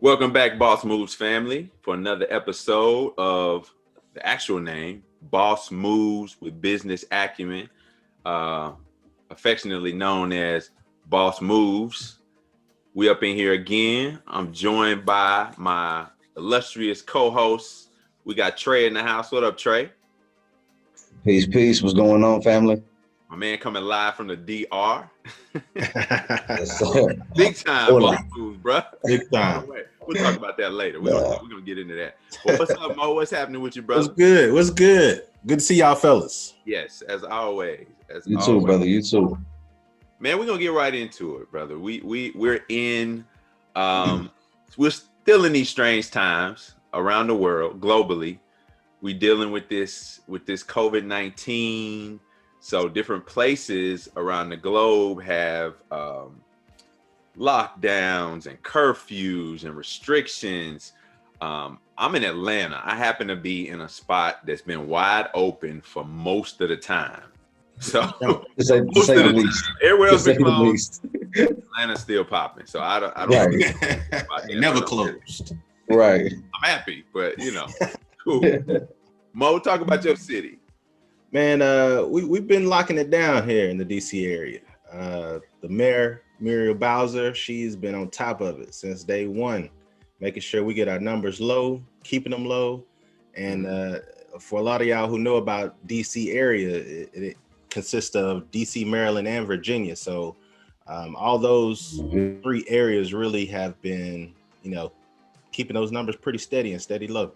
Welcome back, Boss Moves family, for another episode of the actual name, Boss Moves with Business Acumen, affectionately known as Boss Moves. We up in here again. I'm joined by my illustrious co-hosts. We got Trey in the house. What up, Trey? Peace, peace. What's going on, family? My man coming live from the DR. Yes, sir. Big time, Boss Moves, bro. Big time. We'll talk about that later. We're gonna get into that. But what's up, Mo? What's happening with you, brother? What's good? What's good? Good to see y'all fellas. Yes, as always. You too, brother. You too. Man, we're gonna get right into it, brother. We're in we're still in these strange times around the world, globally. We're dealing with this COVID-19. So different places around the globe have lockdowns and curfews and restrictions. I'm in Atlanta. I happen to be in a spot that's been wide open for most of the time. So most of the least. Time, everywhere else been closed. Atlanta's still popping. So I don't Right. Never closed. Right. I'm happy, but cool. Mo, talk about your city. Man, we've been locking it down here in the DC area. The mayor, Muriel Bowser, she's been on top of it since day one, making sure we get our numbers low, keeping them low. And for a lot of y'all who know about DC area, it consists of DC, Maryland, and Virginia. So all those three areas really have been, keeping those numbers pretty steady and steady low.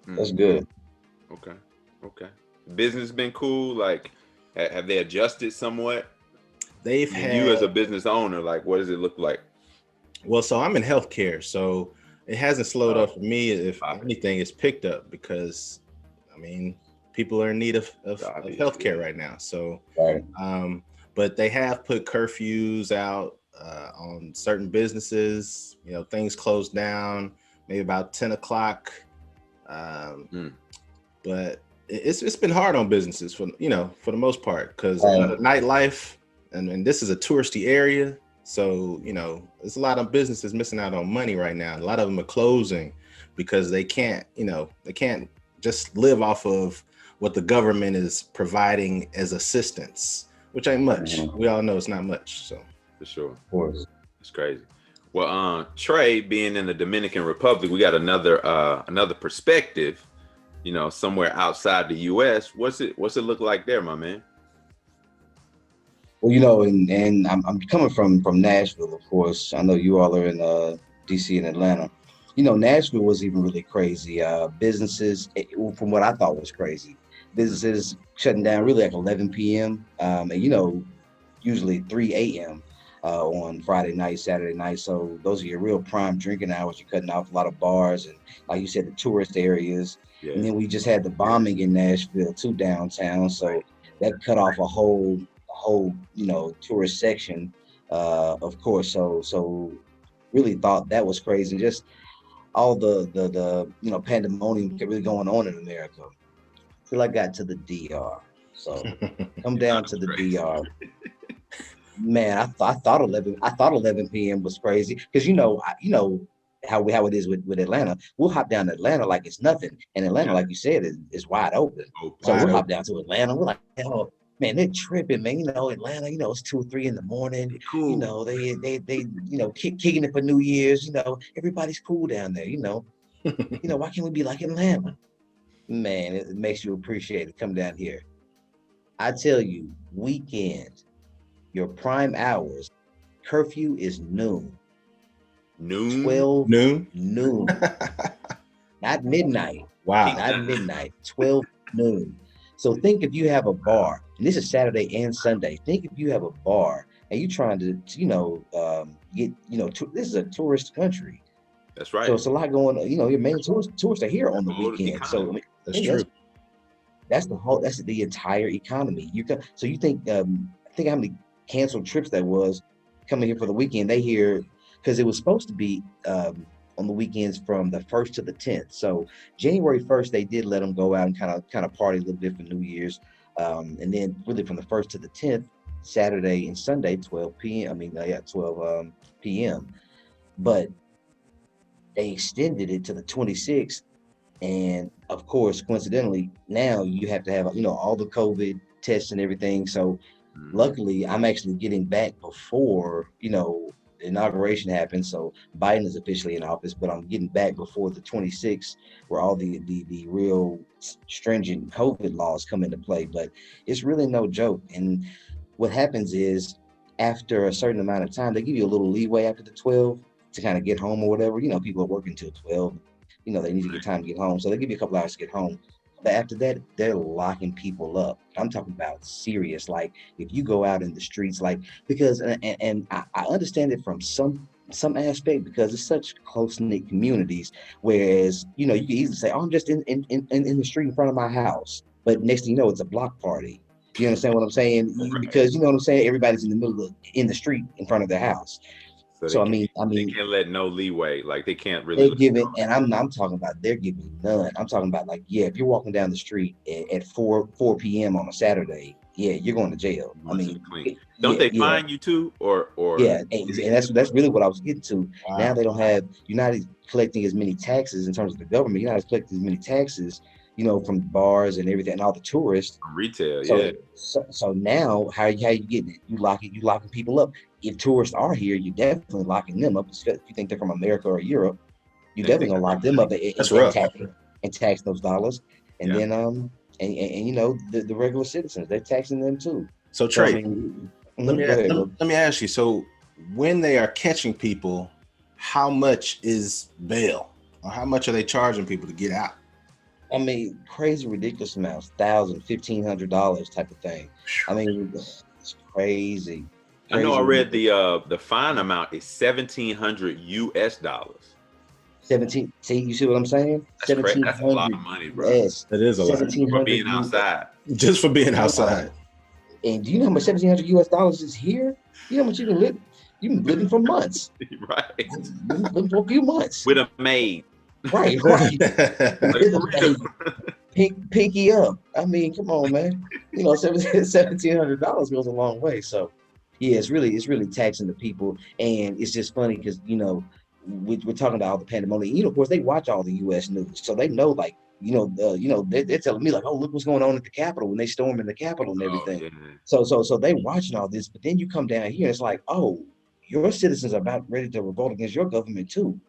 That's good. Okay. Business been cool. Like, have they adjusted somewhat? They've had you as a business owner. Like, what does it look like? Well, so I'm in healthcare, so it hasn't slowed up for me. If anything, it's picked up because, people are in need of healthcare right now. So, right. But they have put curfews out on certain businesses. Things closed down maybe about 10 o'clock. But it's been hard on businesses for the most part because nightlife and this is a touristy area, so there's a lot of businesses missing out on money right now. A lot of them are closing because they can't just live off of what the government is providing as assistance, which ain't much. We all know it's not much. So for sure, of course, it's crazy. Well, Trey, being in the Dominican Republic, we got another perspective. Somewhere outside the U.S. What's it look like there, my man? Well, and I'm coming from Nashville, of course. I know you all are in D.C. and Atlanta. Nashville was even really crazy. Businesses, from what I thought was crazy, businesses shutting down really like 11 p.m. And usually 3 a.m. On Friday night, Saturday night. So those are your real prime drinking hours. You're cutting off a lot of bars and, like you said, the tourist areas. Yeah. And then we just had the bombing in Nashville too, downtown. So that cut off a whole tourist section, of course. So really thought that was crazy. Just all the pandemonium really going on in America. Till I got to the DR. So come down to the DR. Man, I thought 11 p.m. was crazy because how it is with Atlanta. We'll hop down to Atlanta like it's nothing, and Atlanta, like you said, is wide open. So we'll hop down to Atlanta. We're like, oh man, they're tripping, man. Atlanta, it's 2 or 3 in the morning. Cool. They kicking it for New Year's. Everybody's cool down there. Why can't we be like Atlanta? Man, it makes you appreciate it. Come down here. I tell you, weekend. Your prime hours, curfew is noon. Noon? 12 noon? Not midnight. Wow. Not midnight, 12 noon. So think if you have a bar, and this is Saturday and Sunday, think if you have a bar and you're trying to, this is a tourist country. That's right. So it's a lot going on. Your main tourists are here on the weekend. So that's true. That's the entire economy. You think how many canceled trips that was coming here for the weekend. They hear because it was supposed to be on the weekends from the 1st to the 10th. So January 1st, they did let them go out and kind of party a little bit for New Year's. And then really from the 1st to the 10th, Saturday and Sunday, 12 p.m. But they extended it to the 26th. And of course, coincidentally, now you have to have, all the COVID tests and everything. So luckily, I'm actually getting back before, the inauguration happens. So Biden is officially in office, but I'm getting back before the 26th, where all the real stringent COVID laws come into play. But it's really no joke. And what happens is, after a certain amount of time, they give you a little leeway after the 12 to kind of get home or whatever. People are working till 12. They need to get time to get home. So they give you a couple hours to get home. But after that, they're locking people up. I'm talking about serious. Like, if you go out in the streets, like, because and I understand it from some aspect, because it's such close-knit communities. Whereas, you can easily say, "Oh, I'm just in the street in front of my house," but next thing you know, it's a block party. You understand what I'm saying? Right. Because you know what I'm saying. Everybody's in the street in front of their house. So I mean, they can't let no leeway. Like, they can't really. they're giving, and I'm talking about, they're giving none. I'm talking about, like, yeah, if you're walking down the street at 4 p.m. on a Saturday, yeah, you're going to jail. I mean, don't they fine you too, or yeah, and that's really what I was getting to. Wow. Now they don't have, you're not collecting as many taxes in terms of the government. You're not collecting as many taxes, from bars and everything and all the tourists. Retail, So, yeah. So now, how you getting it? You locking people up. If tourists are here, you're definitely locking them up. If you think they're from America or Europe, you definitely gonna lock them up and tax those dollars. And then the regular citizens, they're taxing them too. So Trey, let me ask you. So when they are catching people, how much is bail, or how much are they charging people to get out? I mean, crazy, ridiculous amounts, $1,000, $1,500 type of thing. I mean, it's crazy. I know I read the fine amount is $1,700 US. 17. See, you see what I'm saying? That's a lot of money, bro. Yes, that is a lot for being outside. Just for being outside. And do you know how much $1,700 US is here? You know how much you can live? You've been living for months. Right. Living for a few months. With a maid. Right. Pinky up. I mean, come on, man. $1,700 goes a long way. So, yeah, it's really taxing the people, and it's just funny because we're talking about all the pandemonium. Of course, they watch all the U.S. news, so they know, like, they're telling me, like, oh, look what's going on at the Capitol when they storm in the Capitol and everything. So they watching all this, but then you come down here, and it's like, oh, your citizens are about ready to revolt against your government too,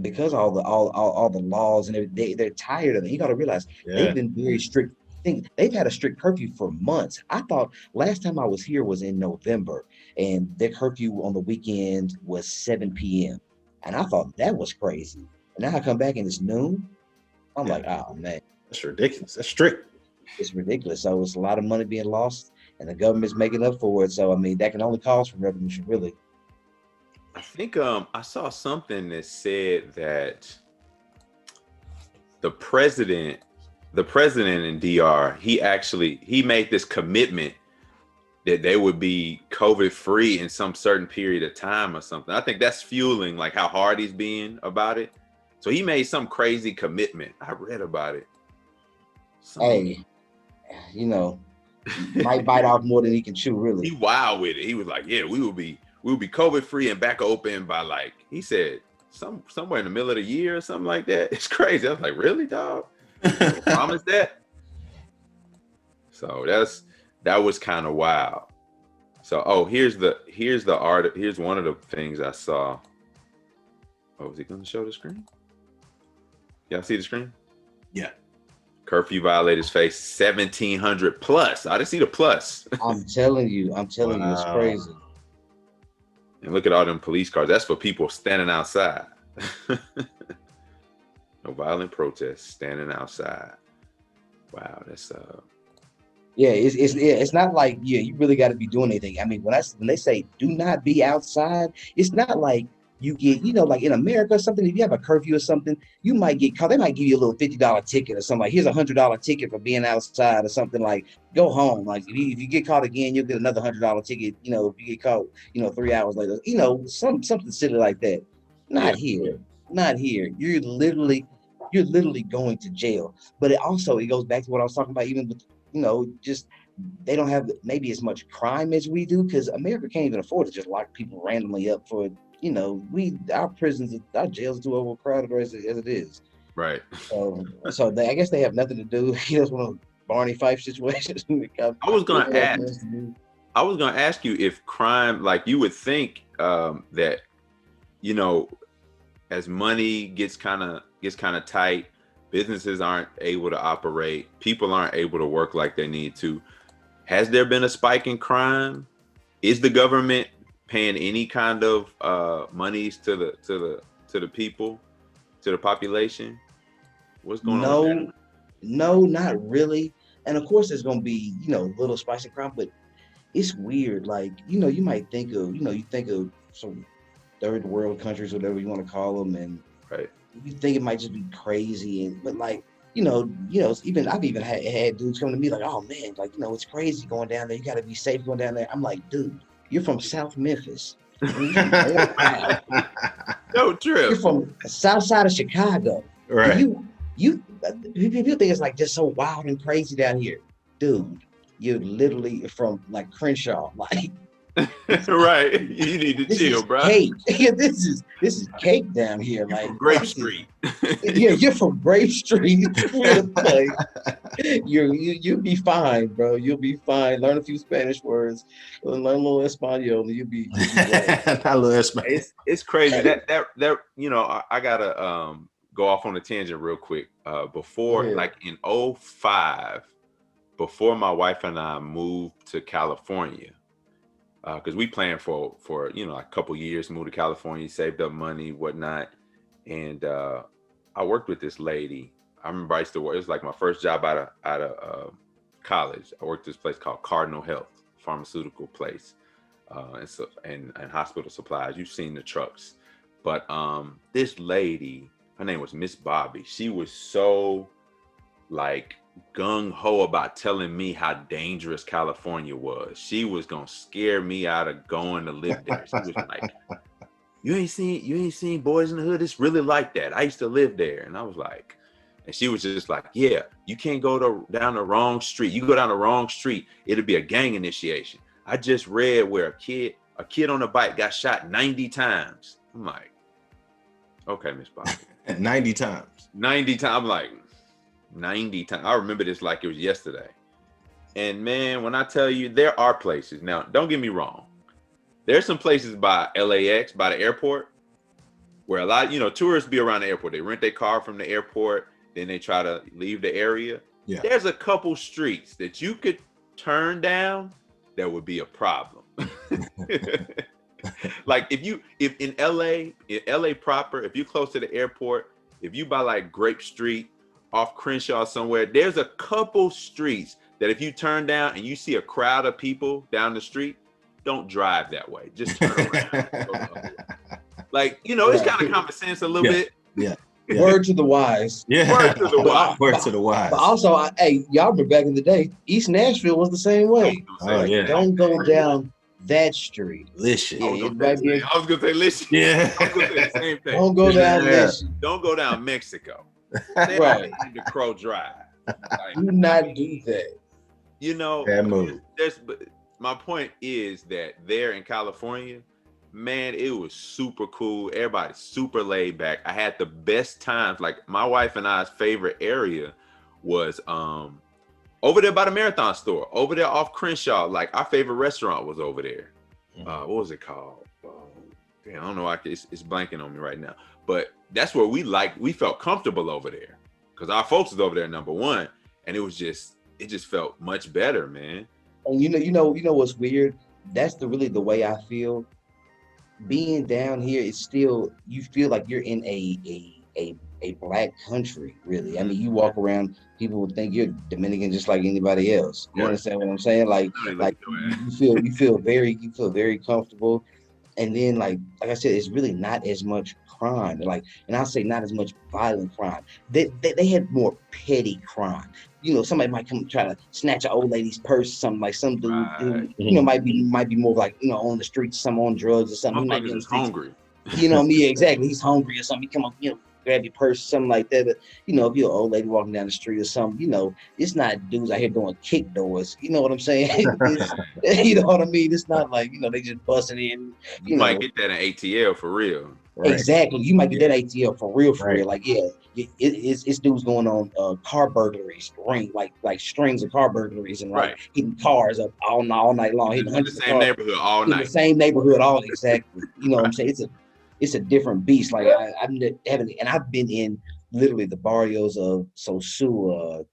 because all the laws and they're tired of it. You got to realize they've been very strict. They've had a strict curfew for months. I thought last time I was here was in November, and their curfew on the weekend was 7 p.m. And I thought that was crazy. And now I come back and it's noon. I'm like, oh man, that's ridiculous. That's strict. It's ridiculous. So it's a lot of money being lost, and the government's making up for it. So I mean, that can only cause for revolution, really. I think I saw something that said that the president in DR, he made this commitment that they would be COVID free in some certain period of time or something. I think that's fueling like how hard he's being about it. So he made some crazy commitment. I read about it. Hey, might bite off more than he can chew, really. He wild with it. He was like, yeah, we will be COVID free and back open by, like, he said somewhere in the middle of the year or something like that. It's crazy. I was like, really, dog? Promise that? So that was kind of wild. So here's one of the things I saw. Oh, is he gonna show the screen? Y'all see the screen? Yeah. Curfew violators face 1,700 plus. I didn't see the plus. I'm telling you, it's crazy. And look at all them police cars. That's for people standing outside. No violent protests, standing outside. Wow, that's it's not like you really got to be doing anything. I mean, when they say do not be outside, it's not like you get, like in America or something. If you have a curfew or something, you might get caught. They might give you a little $50 ticket or something. Like, here's $100 ticket for being outside or something. Like, go home. Like, if you get caught again, you'll get another $100 ticket. If you get caught, 3 hours later, something silly like that. Not here. You're literally going to jail. But it goes back to what I was talking about, even with, just they don't have maybe as much crime as we do, because America can't even afford to just lock people randomly up for our prisons, our jails too overcrowded as it is. Right. I guess they have nothing to do. That's one of those Barney Fife situations. I was gonna ask you if crime, like you would think that, as money gets kind of tight, businesses aren't able to operate, people aren't able to work like they need to. Has there been a spike in crime? Is the government paying any kind of monies to the people, to the population? What's going on? No, not really. And of course, there's going to be, little spikes in crime, but it's weird. Like, you might think of, you think of some third world countries, whatever you want to call them, and right. You think it might just be crazy, but like, even I've even had dudes come to me like, oh man, like, it's crazy going down there. You got to be safe going down there. I'm like, dude, you're from South Memphis. No, true. You're from the south side of Chicago. Right. You think it's like just so wild and crazy down here, dude. You're literally from like Crenshaw, like. Right. You need to chill, bro. Cake. This is cake down here, like Grape Street. You're from Grape Street. Like, you'll be fine, bro. You'll be fine. Learn a few Spanish words, learn a little Espanol, and you'll be right. A little Spanish. It's crazy that I gotta go off on a tangent real quick. Before, like in 2005, before my wife and I moved to California, because we planned for a couple years, moved to California, saved up money, whatnot, and I worked with this lady. I remember I used to work. It was like my first job out of college. I worked at this place called Cardinal Health, pharmaceutical place, and hospital supplies. You've seen the trucks, but this lady, her name was Miss Bobby. She was so like gung-ho about telling me how dangerous California was. She was gonna scare me out of going to live there. She was like, you ain't seen Boys in the Hood? It's really like that. I used to live there. And I was like, and she was just like, yeah, you can't go down the wrong street. You go down the wrong street, it'll be a gang initiation. I just read where a kid on a bike got shot 90 times. I'm like, okay, Miss Bobby. 90 times. 90 times. I'm like, 90 times. I remember this like it was yesterday. And man, when I tell you, there are places. Now, don't get me wrong. There's some places by LAX, by the airport, where a lot, tourists be around the airport. They rent their car from the airport, then they try to leave the area. Yeah. There's a couple streets that you could turn down that would be a problem. Like if in LA proper, if you're close to the airport, if you by like Grape Street, off Crenshaw somewhere, there's a couple streets that if you turn down and you see a crowd of people down the street, don't drive that way. Just turn around. Like, it's kind of common sense a little bit. Yeah. Word to the wise. Yeah. Word to the wise. Word to the wise. But also, y'all remember back in the day, East Nashville was the same way. Don't go down that street. Listen. I was gonna say listen. Yeah. I was gonna say the same thing. Don't go down listen. Don't go down Mexico. Right. The Crow Drive. Like, do not do that. Bad move. My point is that there in California, man, it was super cool. Everybody's super laid back. I had the best times. Like my wife and I's favorite area was over there by the Marathon store, over there off Crenshaw. Like our favorite restaurant was over there. What was it called? I don't know. It's blanking on me right now. But that's where we felt comfortable over there because our folks was over there, number one, and it just felt much better, man. And you know what's weird? That's really the way I feel. Being down here, it's still, you feel like you're in a black country, really. I mean, you walk around, people would think you're Dominican just like anybody else. You understand what I'm saying? Like you feel very comfortable. And then like I said, it's really not as much crime. And I'll say not as much violent crime. They had more petty crime. Somebody might come try to snatch an old lady's purse or something, like some dude who might be more like on the streets, some on drugs or something. He might be hungry. Yeah, exactly. He's hungry or something. He come up, grab your purse, something like that. But, you know, if you're an old lady walking down the street or something, you know, it's not dudes out here doing kick doors. You know what I'm saying? It's, you know what I mean? It's not like, you know, they just busting in, You might get that in ATL for real. Right. Exactly. You might get that ATL for real, Right. Like, yeah, it's dudes going on car burglaries, like strings of car burglaries, and like hitting cars up all night long, hitting in the hundreds of same cars neighborhood all in night. the same neighborhood all exactly. You know what I'm saying? It's a different beast. Like I've been in literally the barrios of Sosua,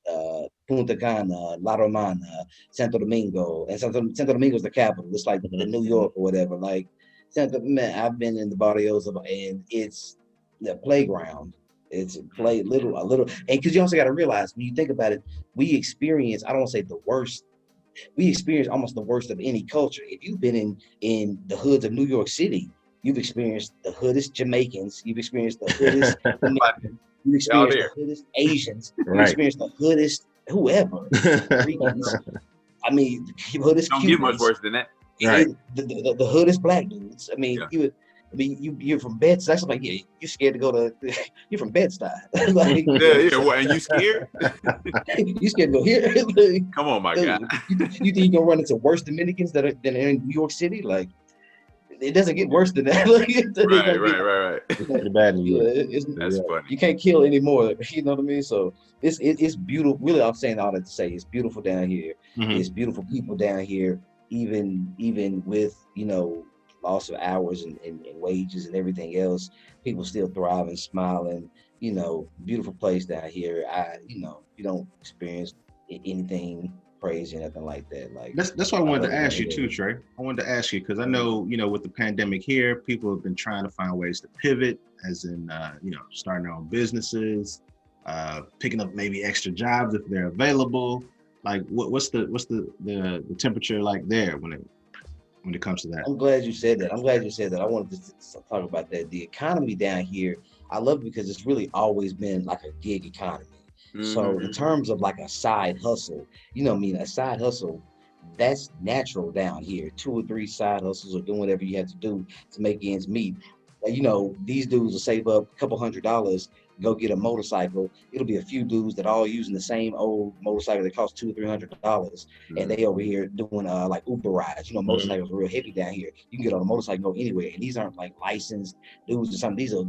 Punta Cana, La Romana, Santo Domingo, and Santo Domingo is the capital. It's like the New York or whatever. Like man, I've been in the barrios of, and it's the playground. It's a little, and because you also got to realize when you think about it, we experience, I don't want to say the worst, we experience almost the worst of any culture. If you've been in the hoods of New York City, you've experienced the hoodest Jamaicans, you've experienced the hoodest Dominicans, you've experienced the hoodest Asians, you've experienced the hoodest whoever. I mean, the hoodest don't get much worse than that. Right. The hoodest black dudes. I mean, you're from Bed-Stuy. That's like, yeah, you're scared to go to. You're from Bed-Stuy. Like, What? And you scared? You scared to go here? Come on, my guy. You think you're gonna run into worse Dominicans than in New York City? Like, it doesn't get worse than that. Right. Pretty bad in New York. That's funny. You can't kill anymore. You know what I mean? So it's beautiful. Really, I'm saying all that to say it's beautiful down here. Mm-hmm. It's beautiful people down here. Even with, you know, loss of hours and wages and everything else, people still thrive and smile, and, you know, beautiful place down here. You know, you don't experience anything crazy or nothing like that. Like that's why I wanted to ask you too, Trey. I wanted to ask you because I know, you know, with the pandemic here, people have been trying to find ways to pivot, as in you know, starting their own businesses, picking up maybe extra jobs if they're available. Like what's the temperature like there when it comes to that? I'm glad you said that. I wanted to talk about that. The economy down here, I love it because it's really always been like a gig economy. Mm-hmm. So in terms of like a side hustle, you know what I mean? A side hustle, that's natural down here. 2 or 3 side hustles or doing whatever you have to do to make ends meet. You know, these dudes will save up a couple $100, go get a motorcycle. It'll be a few dudes that all using the same old motorcycle that costs $200 or $300, and they over here doing like Uber rides. You know, motorcycles are real heavy down here. You can get on a motorcycle, go anywhere, and these aren't like licensed dudes or something. It'll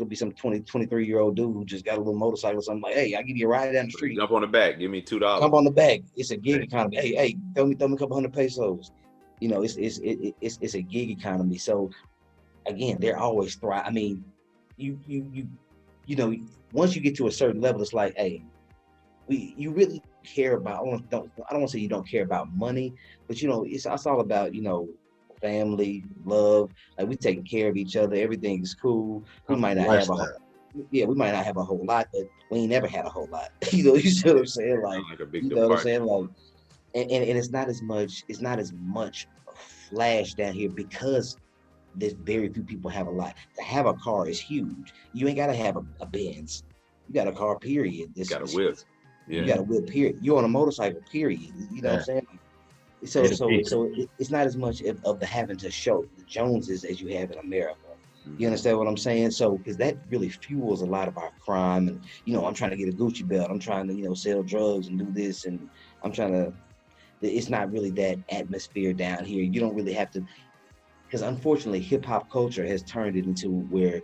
be some 23-year-old dude who just got a little motorcycle or something, like, hey, I'll give you a ride down the street. Jump on the back, give me $2. Jump on the back. It's a gig economy. Hey, throw me a couple hundred pesos. You know, it's a gig economy. So again, they're always thrive. I mean, you know, once you get to a certain level, it's like, hey, you really care about. I don't want to say you don't care about money, but, you know, it's all about, you know, family, love. Like, we taking care of each other. Everything is cool. We might not have a whole lot, but we ain't never had a whole lot. You know, you see what I'm saying? Like a big you know what I'm saying? Like, and it's not as much flash down here because there's very few people have a lot. To have a car is huge. You ain't gotta have a Benz. You got a car, period. You got a whip. Yeah. You got a whip, period. You're on a motorcycle, period. You know what I'm saying? So it's not as much of the having to show the Joneses as you have in America. You understand what I'm saying? So, because that really fuels a lot of our crime. And, you know, I'm trying to get a Gucci belt. I'm trying to, you know, sell drugs and do this. And it's not really that atmosphere down here. You don't really have to, because unfortunately, hip hop culture has turned it into where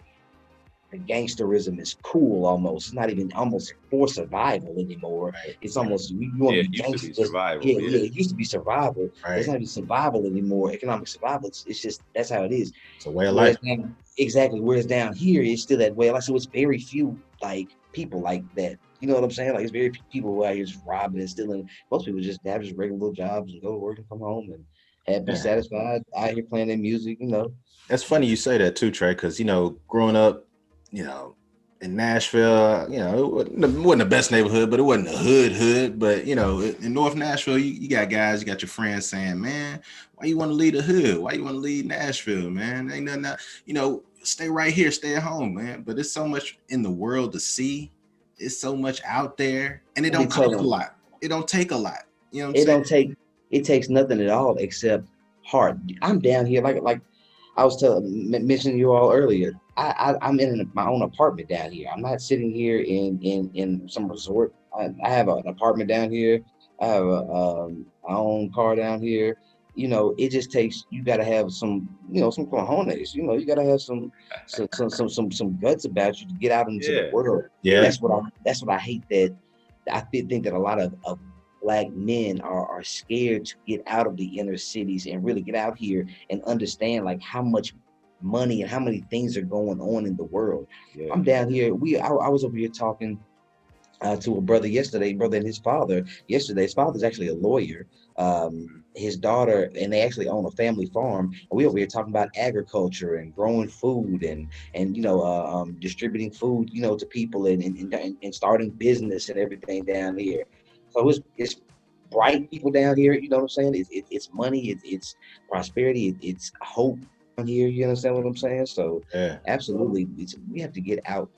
the gangsterism is cool almost. It's not even almost for survival anymore. Right. It's almost, you want to be gangster. It used to be survival. Right. It's not even survival anymore. Economic survival. It's just, that's how it is. It's a way of life. Exactly. Whereas down here, it's still that way of life. So it's very few like people like that. You know what I'm saying? Like, it's very few people who are out here just robbing and stealing. Most people just have just regular little jobs and go to work and come home and be satisfied out here playing their music, you know. That's funny you say that too, Trey, because, you know, growing up, you know, in Nashville, you know, it wasn't the best neighborhood, but it wasn't a hood. But, you know, in North Nashville, you got guys, you got your friends saying, man, why you want to leave the hood? Why you want to leave Nashville, man? Ain't nothing, you know, stay right here, stay at home, man. But there's so much in the world to see. It's so much out there, and it don't cost a lot. It don't take a lot. You know what I'm saying? It takes nothing at all except heart. I'm down here like I was mentioning you all earlier. I'm in my own apartment down here. I'm not sitting here in some resort. I have an apartment down here. I have my own car down here. It just takes, you got to have some, some cojones. You got to have some guts about you to get out into the Yeah. world. Yeah. That's what I hate, that think that a lot of Black men are scared to get out of the inner cities and really get out here and understand like how much money and how many things are going on in the world. Yeah. I'm down here. I was over here talking to a brother yesterday, brother and his father yesterday. His father's actually a lawyer. His daughter, and they actually own a family farm. And we over here talking about agriculture and growing food and distributing food, to people and starting business and everything down here. So it's bright people down here. You know what I'm saying? It's money. It's prosperity. It's hope down here. You understand what I'm saying? So Yeah. absolutely, we have to get out.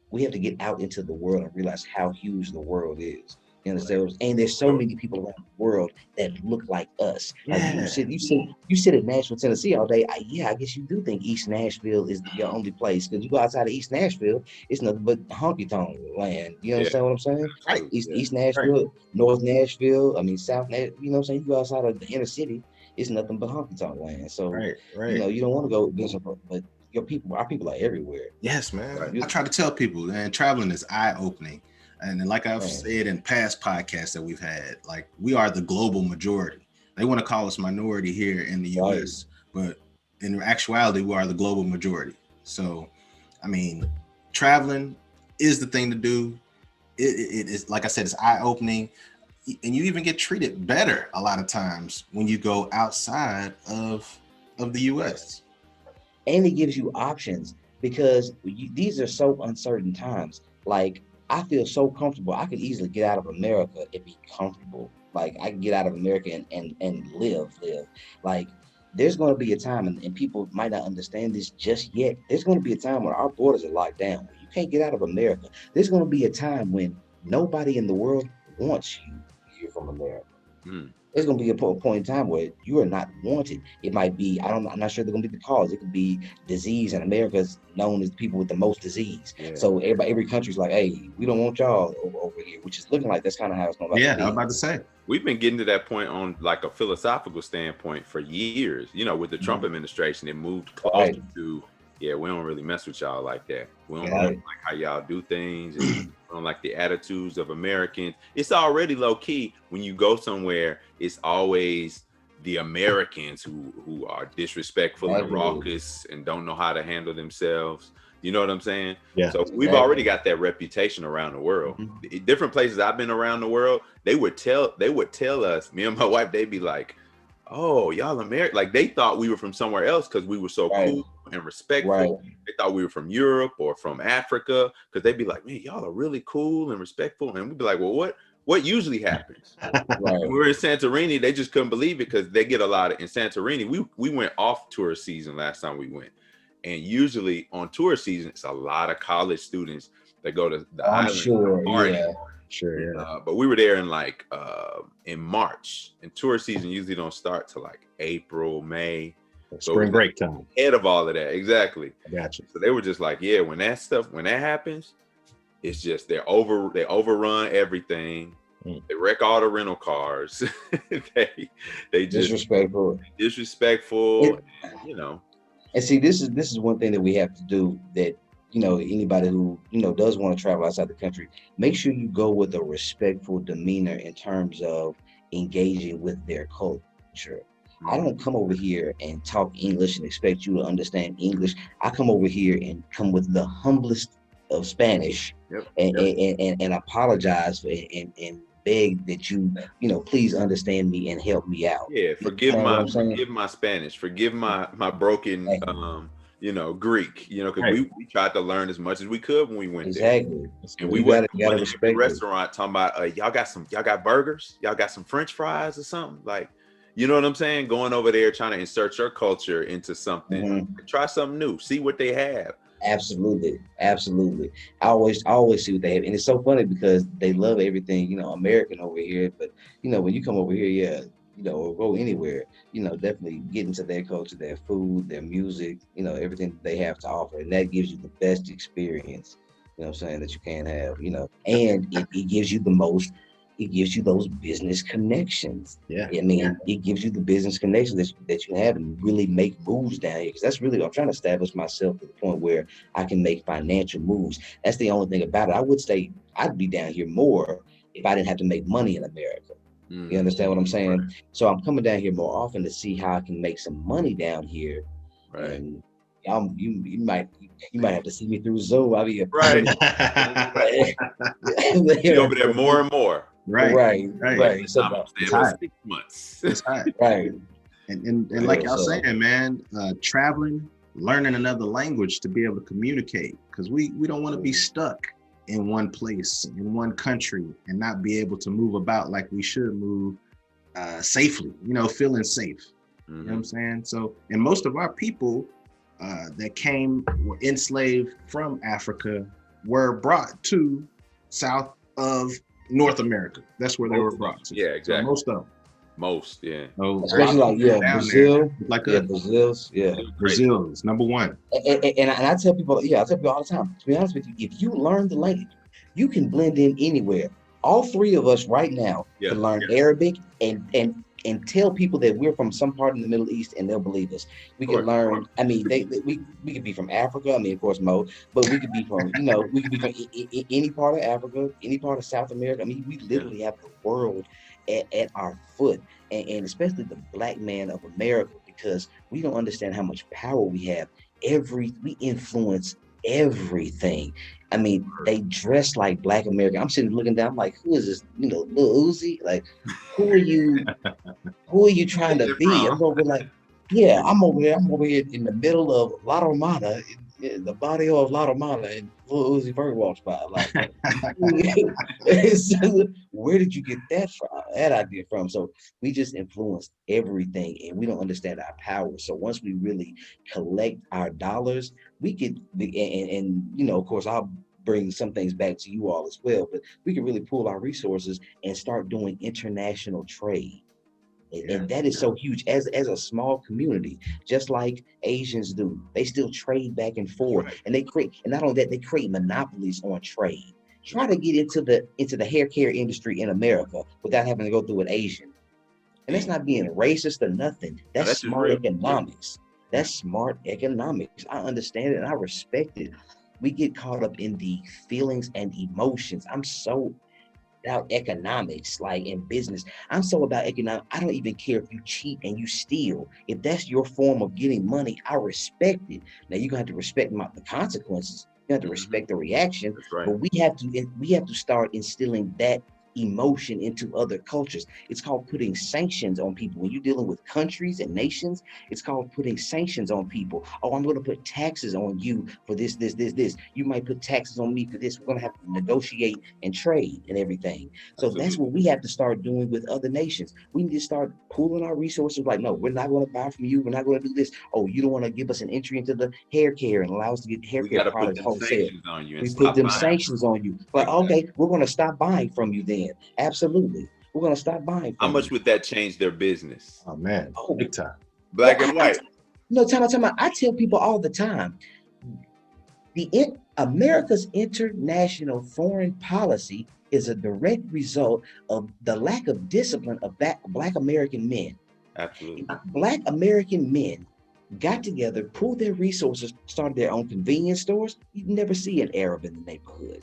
We have to get out into the world and realize how huge the world is. You understand? And there's so many people around the world that look like us. Like Yeah. you sit in Nashville, Tennessee all day. I guess you do think East Nashville is your only place, because you go outside of East Nashville, it's nothing but honky tonk land. You understand what I'm saying? Right. East Nashville, North Nashville. I mean South Nashville. You know what I'm saying? You go outside of the inner city, it's nothing but honky tonk land. So Right. you don't want to go visit, but our people are everywhere. Yes, man. Right. I try to tell people, man, traveling is eye-opening. And like I've Right. said in past podcasts that we've had, like, we are the global majority. They want to call us minority here in the US, but in actuality, we are the global majority. So, I mean, traveling is the thing to do. It is, like I said, it's eye-opening. And you even get treated better a lot of times when you go outside of the US. And it gives you options, because these are so uncertain times. Like, I feel so comfortable. I could easily get out of America and be comfortable. Like, I can get out of America and live. Like, there's going to be a time, and people might not understand this just yet. There's going to be a time when our borders are locked down. You can't get out of America. There's going to be a time when nobody in the world wants you here from America. Mm. There's going to be a point in time where you are not wanted. It might be, I'm not sure they're going to be the cause. It could be disease, and America is known as people with the most disease. Yeah. So every country's like, hey, we don't want y'all over here, which is looking like that's kind of how it's going to be. Yeah, I was about to say. We've been getting to that point on like a philosophical standpoint for years. With the Trump administration, it moved closer to, we don't really mess with y'all like that. We don't like how y'all do things. And we don't like the attitudes of Americans. It's already low key when you go somewhere. It's always the Americans who are disrespectful and raucous and don't know how to handle themselves. You know what I'm saying? Yeah. So we've already got that reputation around the world. Mm-hmm. Different places I've been around the world, they would tell us, me and my wife, they'd be like, "Oh, y'all American." Like, they thought we were from somewhere else because we were so cool and respectful. Right. They thought we were from Europe or from Africa, because they'd be like, "Man, y'all are really cool and respectful." And we'd be like, "Well, what usually happens?" When we were in Santorini, they just couldn't believe it, because they get a lot of, in Santorini, we went off tourist season last time we went. And usually on tour season, it's a lot of college students that go to the island. Sure. But we were there in March, and tour season usually don't start till like April, May. Spring break time. Ahead of all of that, exactly. I got you. So they were just like, when that happens, it's just they overrun everything. They wreck all the rental cars. they just disrespectful. And see, this is one thing that we have to do, that, anybody who, does want to travel outside the country, make sure you go with a respectful demeanor in terms of engaging with their culture. I don't come over here and talk English and expect you to understand English. I come over here and come with the humblest of Spanish and apologize and beg that you please understand me and help me out. Yeah, forgive my Spanish, forgive my broken Greek, because we tried to learn as much as we could when we went there. And we went to a restaurant talking about y'all got burgers, y'all got some French fries or something, like, you know what I'm saying? Going over there trying to insert your culture into something, try something new, see what they have. Absolutely. I always see what they have, and it's so funny because they love everything American over here. But when you come over here, or go anywhere, definitely get into their culture, their food, their music, everything they have to offer. And that gives you the best experience, what I'm saying, that you can have, and it gives you it gives you those business connections. Yeah. I mean, it gives you the business connections that you have and really make moves down here. Because that's really, I'm trying to establish myself to the point where I can make financial moves. That's the only thing about it. I would say I'd be down here more if I didn't have to make money in America. You understand what I'm saying? So I'm coming down here more often to see how I can make some money down here. Right. And you might have to see me through Zoom. I mean, Right. Be over there more and more. Right. So I'm staying 6 months. It's hot. Right. And like y'all saying, man, traveling, learning another language to be able to communicate, because we don't want to be stuck in one place, in one country, and not be able to move about like we should move safely, feeling safe. You know what I'm saying? So, and most of our people that were enslaved from Africa were brought to south of North America. That's where they were brought to. Yeah, exactly. So most of them. Yeah. So especially like Brazil, Brazil is number one. And I tell people, all the time, to be honest with you, if you learn the language, you can blend in anywhere. All three of us right now can learn Arabic and tell people that we're from some part in the Middle East, and they'll believe us. We can learn. I mean, we could be from Africa. I mean, of course, but we could be from any part of Africa, any part of South America. I mean, we literally have the world at our foot, and especially the black man of America, because we don't understand how much power we have. We influence everything. I mean, they dress like Black American. I'm sitting looking down, I'm like, who is this? Lil Uzi? Like, who are you? Who are you trying to be? I'm over like, I'm over here in the middle of La Romana, in the barrio of La Romana, and Lil Uzi Vert walks by. Like, where did you get that idea from? So we just influence everything, and we don't understand our power. So once we really collect our dollars, we could, and of course, I'll bring some things back to you all as well, but we can really pool our resources and start doing international trade. And that is so huge as a small community, just like Asians do. They still trade back and forth, and and not only that, they create monopolies on trade. Try to get into the hair care industry in America without having to go through an Asian. And that's not being racist or nothing. That's smart economics. That's smart economics. I understand it and I respect it. We get caught up in the feelings and emotions. I'm so about economics, like in business. I'm so about economics. I don't even care if you cheat and you steal. If that's your form of getting money, I respect it. Now you're gonna have to respect the consequences. You have to respect the reaction. Right. But we have to start instilling that emotion into other cultures. It's called putting sanctions on people. When you're dealing with countries and nations, it's called putting sanctions on people. Oh, I'm going to put taxes on you for this. You might put taxes on me for this. We're going to have to negotiate and trade and everything. So that's what we have to start doing with other nations. We need to start pooling our resources. Like, no, we're not going to buy from you. We're not going to do this. Oh, you don't want to give us an entry into the hair care and allow us to get hair care products wholesale. We put them sanctions on you. But okay, we're going to stop buying from you then. Absolutely. We're going to stop buying. How much would that change their business? Oh, man. Big time. Black and white. Time out. I tell people all the time, America's international foreign policy is a direct result of the lack of discipline of Black American men. Absolutely. Black American men got together, pooled their resources, started their own convenience stores. You'd never see an Arab in the neighborhood.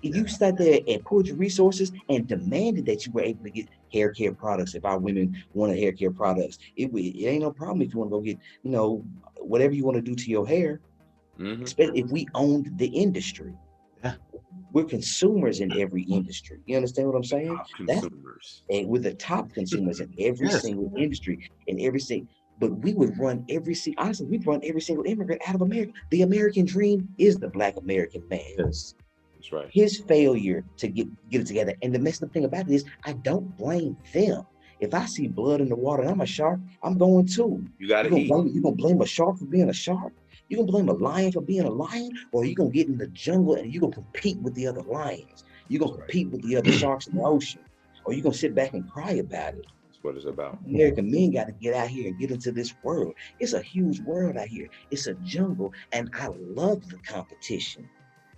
If you sat there and pulled your resources and demanded that you were able to get hair care products, if our women wanted hair care products, it ain't no problem if you want to go get, whatever you want to do to your hair, especially if we owned the industry. Yeah. We're consumers in every industry. You understand what I'm saying? Consumers. And we're the top consumers in every single industry, but we would run honestly, we'd run every single immigrant out of America. The American dream is the Black American man. Yes. That's right. His failure to get it together. And the messed up thing about it is I don't blame them. If I see blood in the water and I'm a shark, I'm going too. You gotta eat. You gonna blame a shark for being a shark? You gonna blame a lion for being a lion? Or you gonna get in the jungle and you gonna compete with the other lions? You gonna compete with the other sharks in the ocean? Or you gonna sit back and cry about it? That's what it's about. American men got to get out here and get into this world. It's a huge world out here. It's a jungle, and I love the competition.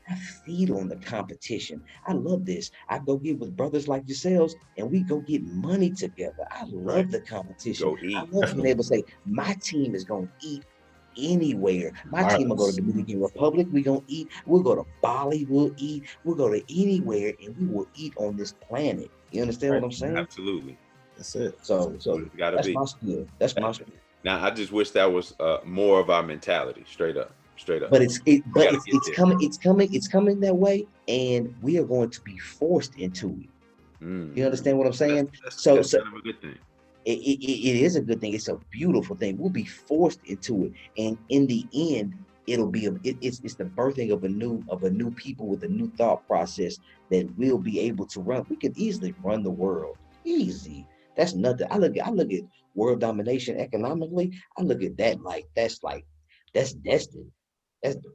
I feed on the competition. I love this. I go get with brothers like yourselves, and we go get money together. I Right. love the competition. Go I eat. love being able to say, my team is going to eat anywhere. My team will go to Dominican Republic. We're going to eat. We'll go to Bali. We'll eat. We'll go to anywhere, and we will eat on this planet. You understand what I'm saying? Absolutely. That's it. So It's gotta that's be. my skill. That's my skill. Now, I just wish that was more of our mentality, straight up. But it's gotta get it's there. coming that way, and we are going to be forced into it. You understand what I'm saying? That's So kind of a good thing. it is a good thing. It's a beautiful thing. We'll be forced into it, and in the end, it'll be it's the birthing of a new people with a new thought process that will be able to run. We could easily run the world. Easy. That's nothing. I look at world domination economically. I look at that that's destined.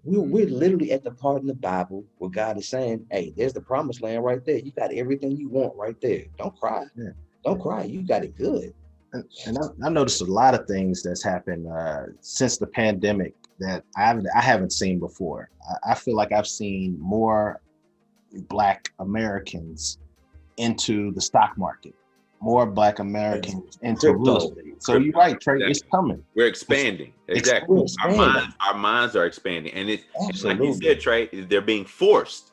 We're literally at the part in the Bible where God is saying, "Hey, there's the promised land right there. You got everything you want right there. Don't cry. Yeah. Don't cry. You got it good." And I noticed a lot of things that's happened since the pandemic that I haven't seen before. I feel like I've seen more Black Americans into the stock market, more Black Americans into real estate. So you're right, Trey. It's coming. We're expanding. Exactly. We're expanding. Our minds are expanding, and it's Absolutely. like you said, Trey. They're being forced.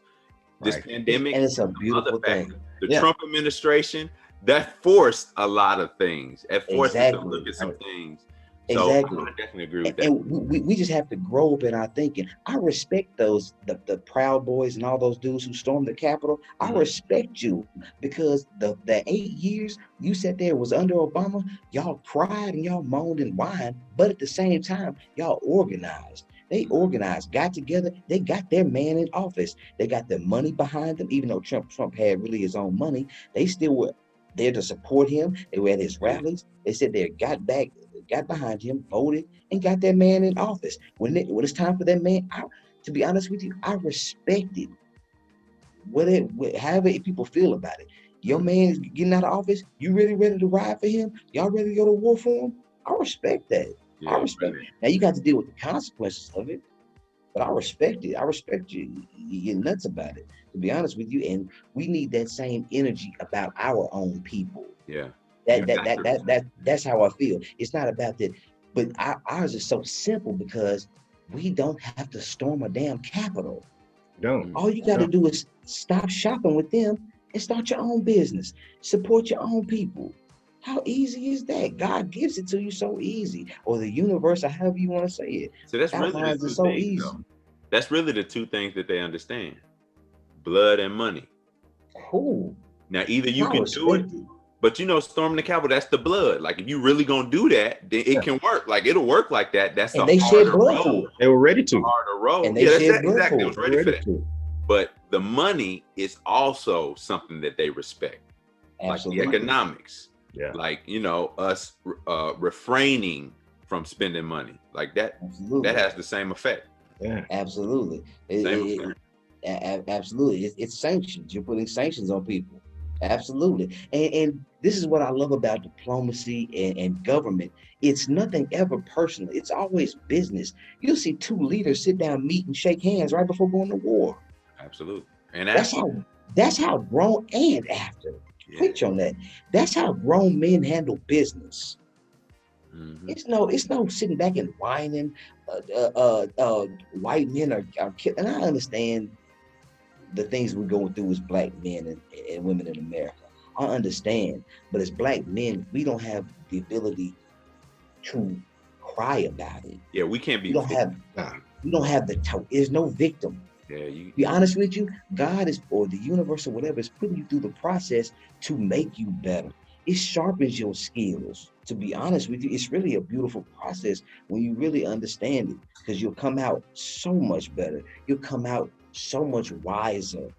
This Right. pandemic, And it's a beautiful thing. The Trump administration that forced a lot of things. It forced us to Exactly. look at some things. So Exactly. I definitely agree with that. And we just have to grow up in our thinking. I respect those the Proud Boys and all those dudes who stormed the Capitol. I respect you because the 8 years you sat there was under Obama. Y'all cried and y'all moaned and whined, but at the same time, y'all organized. They organized, got together. They got their man in office. They got the money behind them. Even though Trump had really his own money, they still were there to support him. They were at his rallies. They said they got behind him, voted, and got that man in office. When it's time for that man, to be honest with you, I respect it. However people feel about it. Your man is getting out of office. You really ready to ride for him? Y'all ready to go to war for him? I respect that. I respect it. Now you got to deal with the consequences of it, but I respect it. I respect you. You get nuts about it, to be honest with you. And we need that same energy about our own people. Yeah. That's how I feel. It's not about that, but ours is so simple because we don't have to storm a damn Capitol. All you got to do is stop shopping with them and start your own business. Support your own people. How easy is that? God gives it to you so easy, or the universe, or however you want to say it. So that's really the two so things, easy. That's really the two things that they understand: blood and money. Cool. Now, either you can do it. But storming the Capitol, that's the blood. Like if you really gonna do that, then it can work. Like it'll work like that. That's and they shed blood. They were ready to. Harder road. And they shed blood. Exactly. They was ready for that. But the money is also something that they respect. Absolutely. Like the economics. Yeah. Like us refraining from spending money like that. Absolutely. That has the same effect. Yeah. Absolutely. Absolutely. It's sanctions. You're putting sanctions on people. Absolutely. And this is what I love about diplomacy and government. It's nothing ever personal. It's always business. You'll see two leaders sit down, meet, and shake hands right before going to war. Absolutely. And that's how grown and after. Preach on that. That's how grown men handle business. Mm-hmm. It's no sitting back and whining. White men are killing. And I understand the things we're going through as Black men and women in America. I understand, but as Black men, we don't have the ability to cry about it. Yeah, we can't be. We don't have there's no victim. Yeah, be honest with you, God is, or the universe or whatever, is putting you through the process to make you better. It sharpens your skills. To be honest with you, it's really a beautiful process when you really understand it, because you'll come out so much better. You'll come out so much wiser.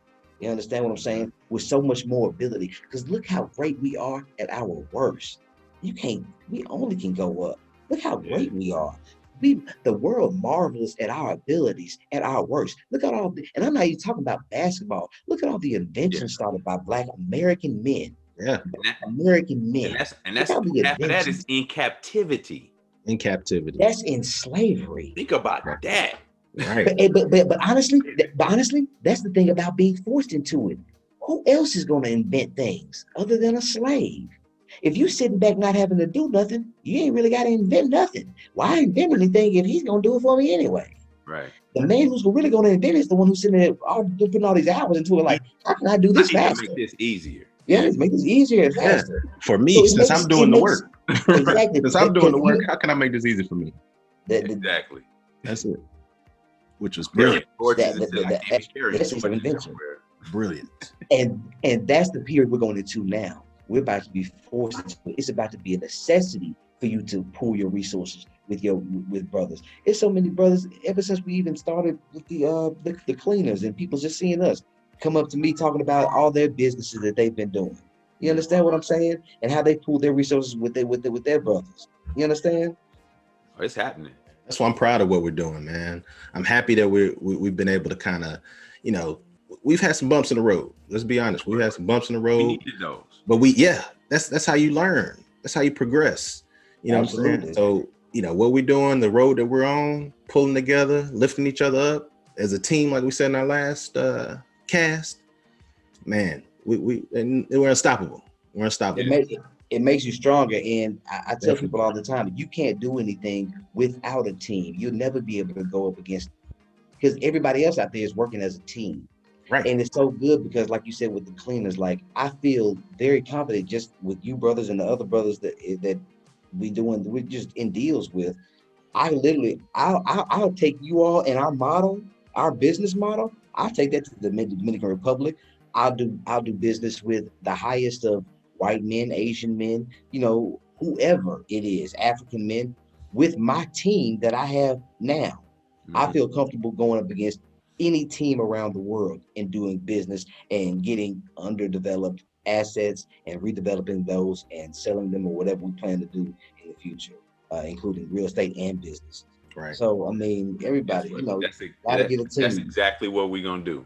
You understand what I'm saying? With so much more ability. Because look how great we are at our worst. We only can go up. Look how great we are. The world marvels at our abilities, at our worst. Look at and I'm not even talking about basketball. Look at all the inventions started by Black American men. Yeah. American men. And that's Look how we half of that advanced. is in captivity. In captivity. That's in slavery. Think about that. Right. But honestly, that's the thing about being forced into it. Who else is going to invent things other than a slave? If you sitting back not having to do nothing, you ain't really got to invent nothing. Why invent anything if he's going to do it for me anyway? Right. The man who's really going to invent is the one who's sitting there putting all these hours into it. Like, how can I do this faster? Make this easier. Yeah, let's make this easier and faster. For me, since I'm doing the work. Exactly. Since I'm doing the work, how can I make this easy for me? Exactly. That's it. Which was brilliant. That's an invention. Brilliant. And that's the period we're going into now. We're about to be forced into it. It's about to be a necessity for you to pool your resources with brothers. It's so many brothers ever since we even started with the cleaners, and people just seeing us come up to me talking about all their businesses that they've been doing. You understand what I'm saying? And how they pool their resources with their brothers. You understand? Oh, it's happening. That's why I'm proud of what we're doing, man. I'm happy that we've been able to kind of, we've had some bumps in the road. Let's be honest. We've had some bumps in the road. We needed those. But that's how you learn. That's how you progress. You know what I'm saying? So, what we're doing, the road that we're on, pulling together, lifting each other up as a team, like we said in our last cast, man, we're unstoppable. We're unstoppable. It makes you stronger. And I tell people all the time, you can't do anything without a team. You'll never be able to go up against, because everybody else out there is working as a team. Right. And it's so good because, like you said, with the cleaners, like I feel very confident just with you brothers and the other brothers that we're just in deals with. I'll take you all and our model, our business model. I'll take that to the Dominican Republic. I'll do business with the highest of white men, Asian men, whoever it is, African men, with my team that I have now. Mm-hmm. I feel comfortable going up against any team around the world and doing business and getting underdeveloped assets and redeveloping those and selling them or whatever we plan to do in the future, including real estate and business. Right. So, I mean, everybody, gotta get a team. That's exactly what we're going to do.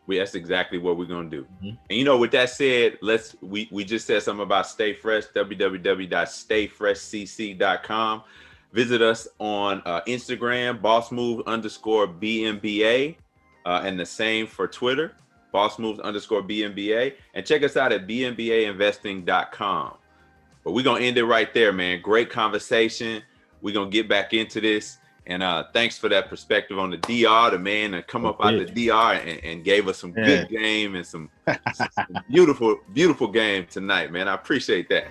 That's exactly what we're going to do. Mm-hmm. And with that said, we just said something about Stay Fresh, www.stayfreshcc.com. Visit us on Instagram, bossmove_BMBA, and the same for Twitter, bossmoves_BMBA, and check us out at bmbainvesting.com. But we're going to end it right there, man. Great conversation. We're going to get back into this. And thanks for that perspective on the DR, the man that come up out the DR and gave us some good game and some beautiful, beautiful game tonight, man. I appreciate that.